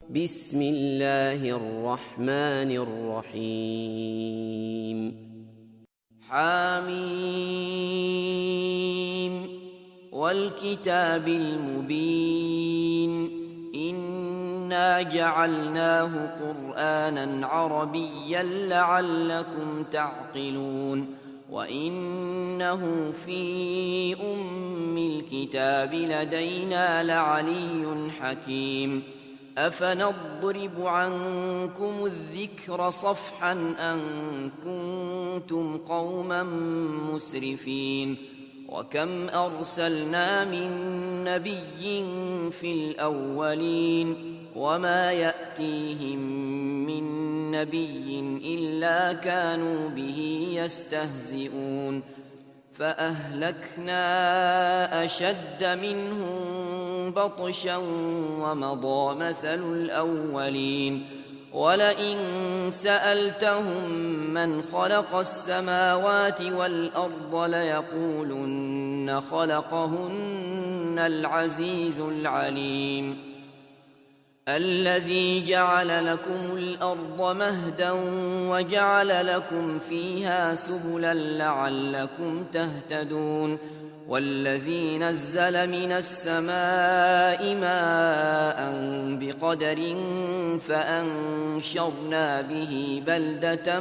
بسم الله الرحمن الرحيم حميم والكتاب المبين إنا جعلناه قرآنا عربيا لعلكم تعقلون وإنه في أم الكتاب لدينا لعلي حكيم أفنضرب عنكم الذكر صفحا أن كنتم قوما مسرفين وكم أرسلنا من نبي في الأولين وما يأتيهم من نبي إلا كانوا به يستهزئون فأهلكنا أشد منهم بطشا ومضى مثل الأولين ولئن سألتهم من خلق السماوات والأرض ليقولن خلقهن العزيز العليم الذي جعل لكم الأرض مهدا وجعل لكم فيها سبلا لعلكم تهتدون والذي نزل من السماء ماء بقدر فأنشرنا به بلدة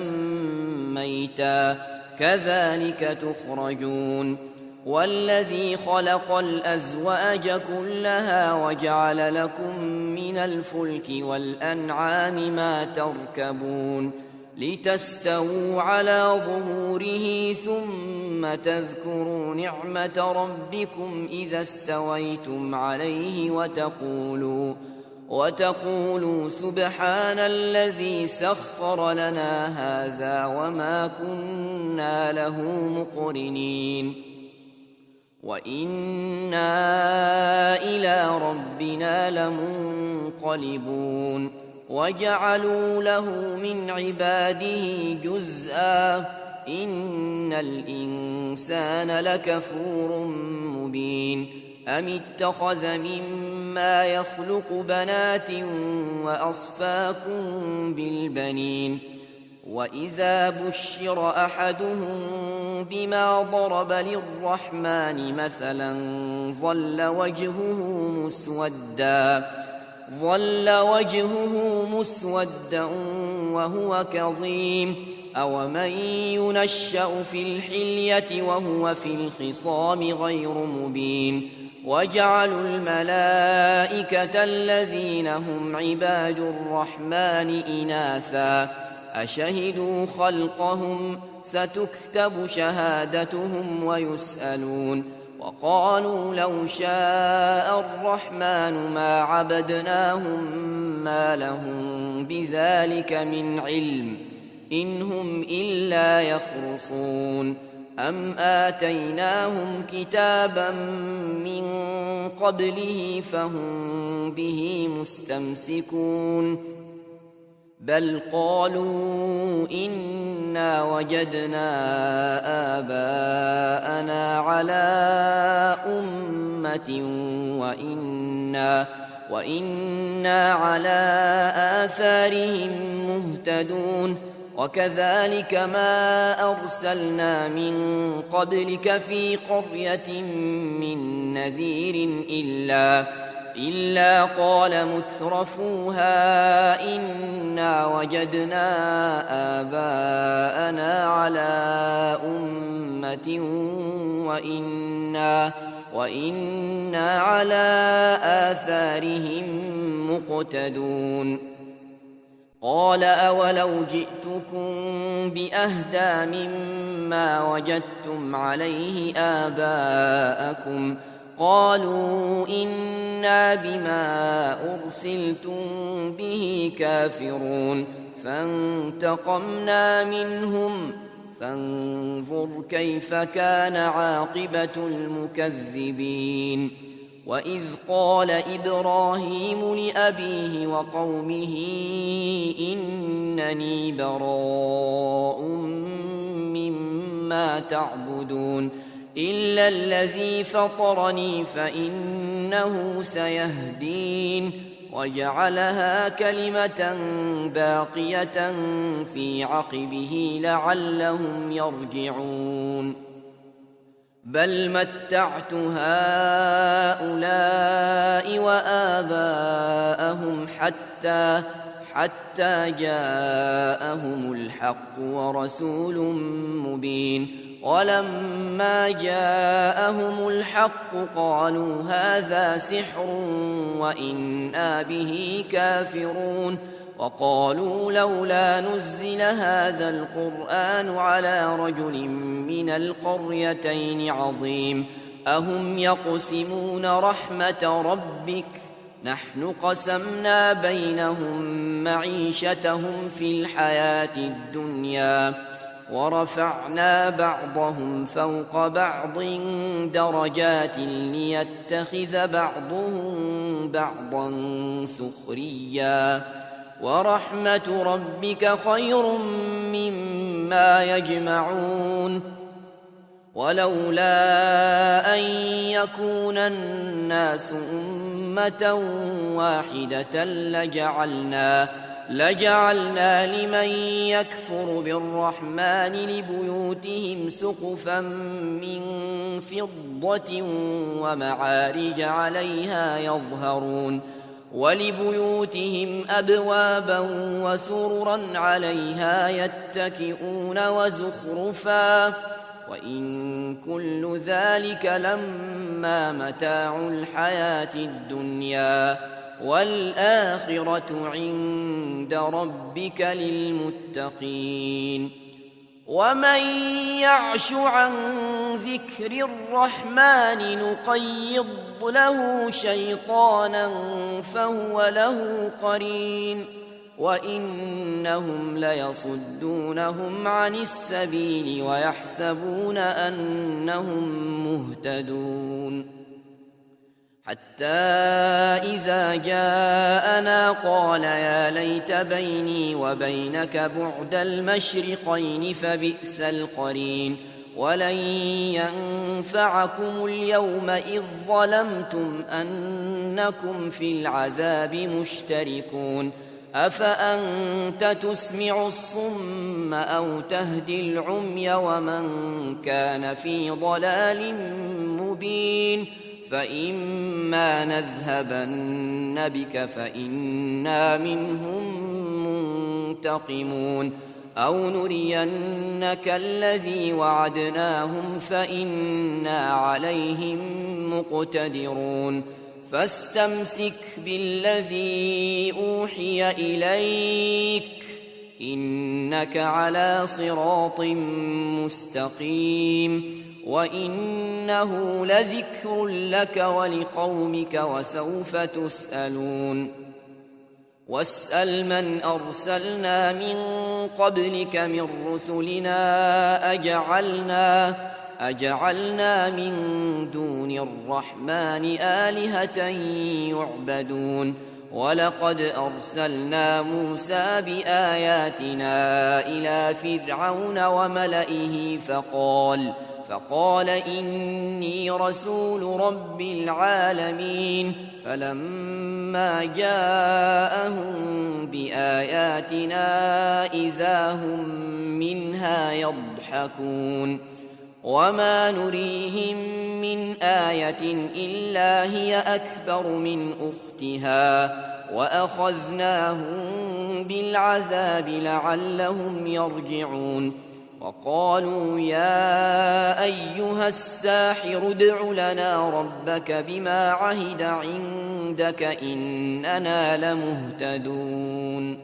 ميتا كذلك تخرجون والذي خلق الأزواج كلها وجعل لكم من الفلك والأنعام ما تركبون لتستووا على ظهوره ثم تذكروا نعمة ربكم إذا استويتم عليه وتقولوا سبحان الذي سخر لنا هذا وما كنا له مقرنين وإنا إلى ربنا لمنقلبون وجعلوا له من عباده جزءا إن الإنسان لكفور مبين أم اتخذ مما يخلق بنات وأصفاكم بالبنين وإذا بشر أحدهم بما ضرب للرحمن مثلا ظل وجهه مسودا وهو كظيم أومن ينشأ في الحلية وهو في الخصام غير مبين وجعلوا الملائكة الذين هم عباد الرحمن إناثا أشهدوا خلقهم ستكتب شهادتهم ويسألون وقالوا لو شاء الرحمن ما عبدناهم ما لهم بذلك من علم إن هم إلا يخرصون أم آتيناهم كتابا من قبله فهم به مستمسكون بل قالوا إنا وجدنا آباءنا على أمة وإنا على آثارهم مهتدون وكذلك ما أرسلنا من قبلك في قرية من نذير إلا قال مترفوها إنا وجدنا آباءنا على أمة وإنا على آثارهم مقتدون قال أولو جئتكم بأهدى مما وجدتم عليه آباءكم قالوا إنا بما أرسلتم به كافرون فانتقمنا منهم فانظر كيف كان عاقبة المكذبين وإذ قال إبراهيم لأبيه وقومه إنني براء مما تعبدون إلا الذي فطرني فإنه سيهدين وجعلها كلمة باقية في عقبه لعلهم يرجعون بل متعت هؤلاء وآباءهم حتى جاءهم الحق ورسول مبين ولما جاءهم الحق قالوا هذا سحر وإنا به كافرون وقالوا لولا نزل هذا القرآن على رجل من القريتين عظيم أهم يقسمون رحمة ربك نحن قسمنا بينهم معيشتهم في الحياة الدنيا ورفعنا بعضهم فوق بعض درجات ليتخذ بعضهم بعضا سخريا ورحمة ربك خير مما يجمعون ولولا أن يكون الناس أمة واحدة لجعلنا لمن يكفر بالرحمن لبيوتهم سقفا من فضة ومعارج عليها يظهرون ولبيوتهم أبوابا وسررا عليها يتكئون وزخرفا وإن كل ذلك لما متاع الحياة الدنيا والآخرة عند ربك للمتقين ومن يعش عن ذكر الرحمن نقيض له شيطانا فهو له قرين وإنهم ليصدونهم عن السبيل ويحسبون أنهم مهتدون حتى إذا جاءنا قال يا ليت بيني وبينك بعد المشرقين فبئس القرين ولن ينفعكم اليوم إذ ظلمتم أنكم في العذاب مشتركون أفأنت تسمع الصم أو تهدي العمي ومن كان في ضلال مبين فإما نذهبن بك فإنا منهم منتقمون أو نرينك الذي وعدناهم فإنا عليهم مقتدرون فاستمسك بالذي أوحي إليك إنك على صراط مستقيم وإنه لذكر لك ولقومك وسوف تسألون واسأل من أرسلنا من قبلك من رسلنا أجعلنا من دون الرحمن آلهة يعبدون ولقد أرسلنا موسى بآياتنا إلى فرعون وملئه فقال إني رسول رب العالمين فلما جاءهم بآياتنا إذا هم منها يضحكون وما نريهم من آية إلا هي أكبر من أختها وأخذناهم بالعذاب لعلهم يرجعون وقالوا يا أيها الساحر ادع لنا ربك بما عهد عندك إننا لمهتدون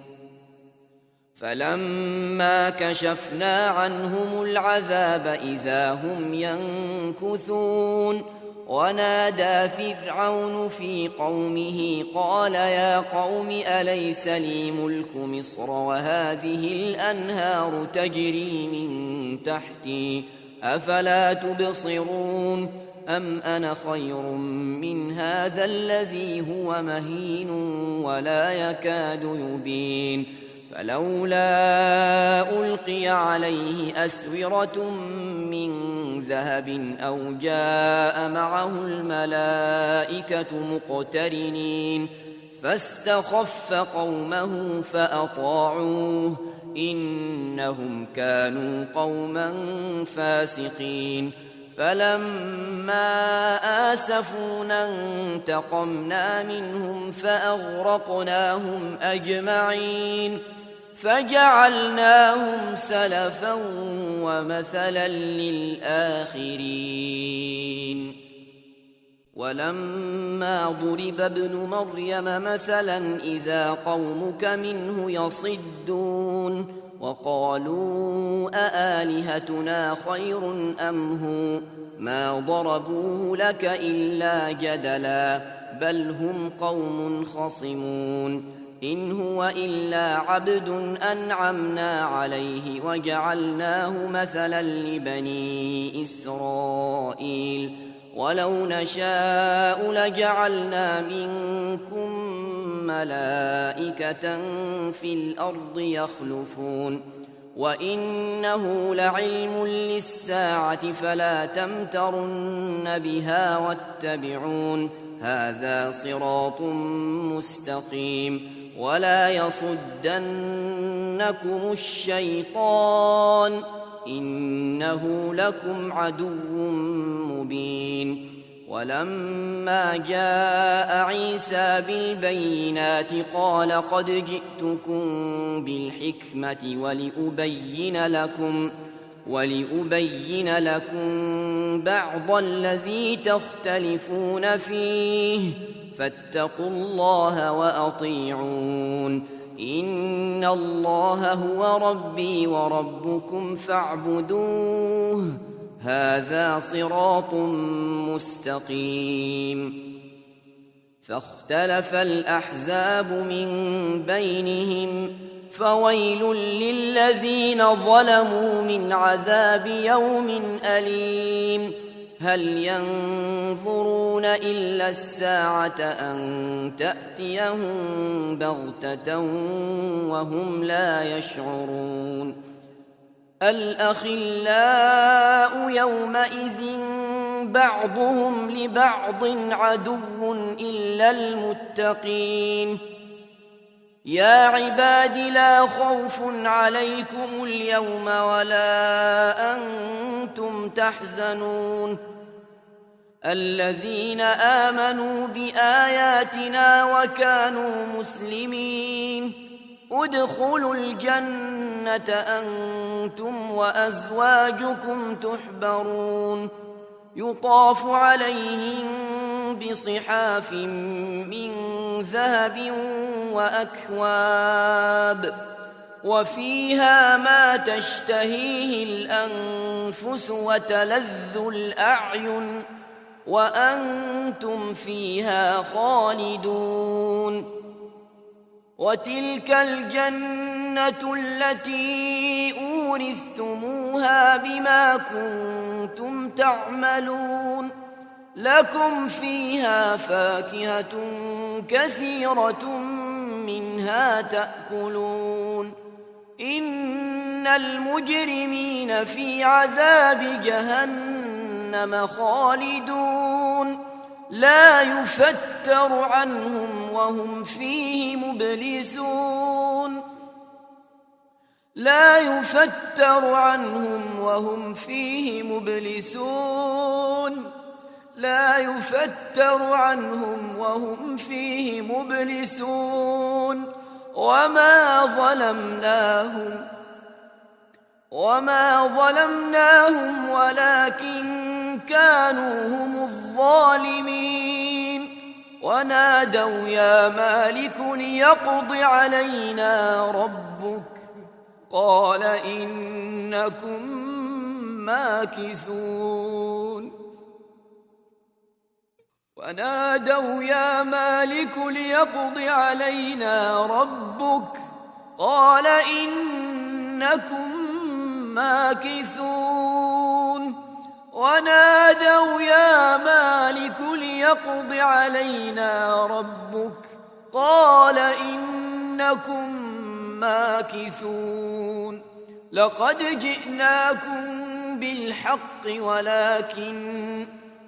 فلما كشفنا عنهم العذاب إذا هم ينكثون ونادى فرعون في قومه قال يا قوم أليس لي ملك مصر وهذه الأنهار تجري من تحتي أفلا تبصرون أم أنا خير من هذا الذي هو مهين ولا يكاد يبين فلولا ألقي عليه أسورة من ذهب أو جاء معه الملائكة مقترنين فاستخف قومه فأطاعوه إنهم كانوا قوما فاسقين فلما آسفونا انتقمنا منهم فأغرقناهم أجمعين فجعلناهم سلفا ومثلا للآخرين ولما ضرب ابن مريم مثلا إذا قومك منه يصدون وقالوا أآلهتنا خير أم هو ما ضربوه لك إلا جدلا بل هم قوم خصمون إن هو إلا عبد أنعمنا عليه وجعلناه مثلا لبني إسرائيل ولو نشاء لجعلنا منكم ملائكة في الأرض يخلفون وإنه لعلم للساعة فلا تمترن بها واتبعون هذا صراط مستقيم ولا يصدنكم الشيطان إنه لكم عدو مبين ولما جاء عيسى بالبينات قال قد جئتكم بالحكمة ولأبين لكم بعض الذي تختلفون فيه فاتقوا الله وأطيعون إن الله هو ربي وربكم فاعبدوه هذا صراط مستقيم فاختلف الأحزاب من بينهم فويل للذين ظلموا من عذاب يوم أليم هل ينظرون إلا الساعة أن تأتيهم بغتة وهم لا يشعرون الأخلاء يومئذ بعضهم لبعض عدو إلا المتقين يا عباد لا خوف عليكم اليوم ولا أنتم تحزنون الذين آمنوا بآياتنا وكانوا مسلمين ادخلوا الجنة أنتم وأزواجكم تحبرون يطاف عليهم بصحاف من ذهب وأكواب وفيها ما تشتهيه الأنفس وتلذ الأعين وأنتم فيها خالدون وتلك الجنة التي أورثتموها بما كنتم تعملون لكم فيها فاكهة كثيرة منها تأكلون إن المجرمين في عذاب جهنم خالدون لا يفتر عنهم وهم فيه مبلسون لا يفتر عنهم وهم فيه مبلسون لا يفتر عنهم وهم فيه مبلسون وما ظلمناهم ولكن كانوا هم الظالمين ونادوا يا مالك ليقض علينا ربك قال إنكم ماكثون ونادوا يا مالك ليقض علينا ربك قال إنكم ماكثون ونادوا يا مالك ليقض علينا ربك قال إنكم ماكثون لقد جئناكم بالحق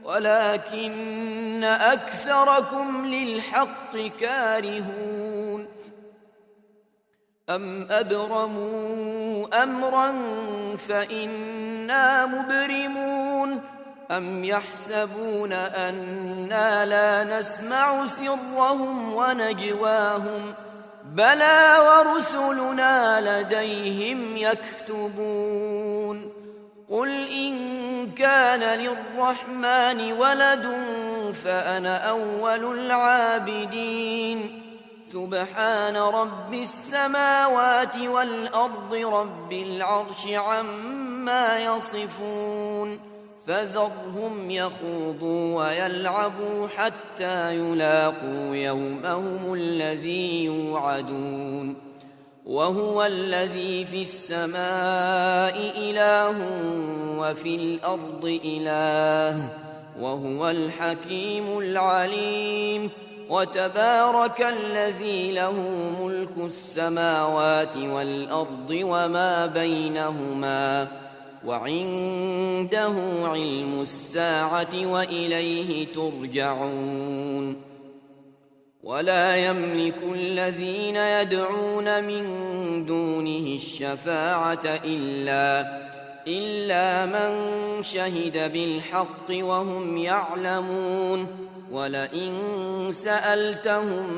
ولكن أكثركم للحق كارهون أم أبرموا أمرا فإنا مبرمون أم يحسبون أنا لا نسمع سرهم ونجواهم بلى ورسلنا لديهم يكتبون قل إن كان للرحمن ولد فأنا أول العابدين سبحان رب السماوات والأرض رب العرش عما يصفون فذرهم يخوضوا ويلعبوا حتى يلاقوا يومهم الذي يوعدون وهو الذي في السماء إله وفي الأرض إله وهو الحكيم العليم وتبارك الذي له ملك السماوات والأرض وما بينهما وعنده علم الساعة وإليه ترجعون ولا يملك الذين يدعون من دونه الشفاعة إلا من شهد بالحق وهم يعلمون ولئن سألتهم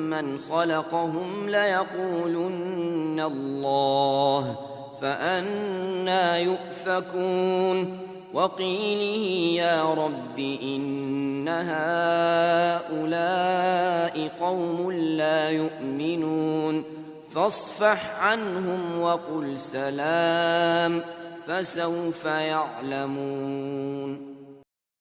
من خلقهم ليقولن الله فأنى يؤفكون وقيله يا رب إن هؤلاء قوم لا يؤمنون فاصفح عنهم وقل سلام فسوف يعلمون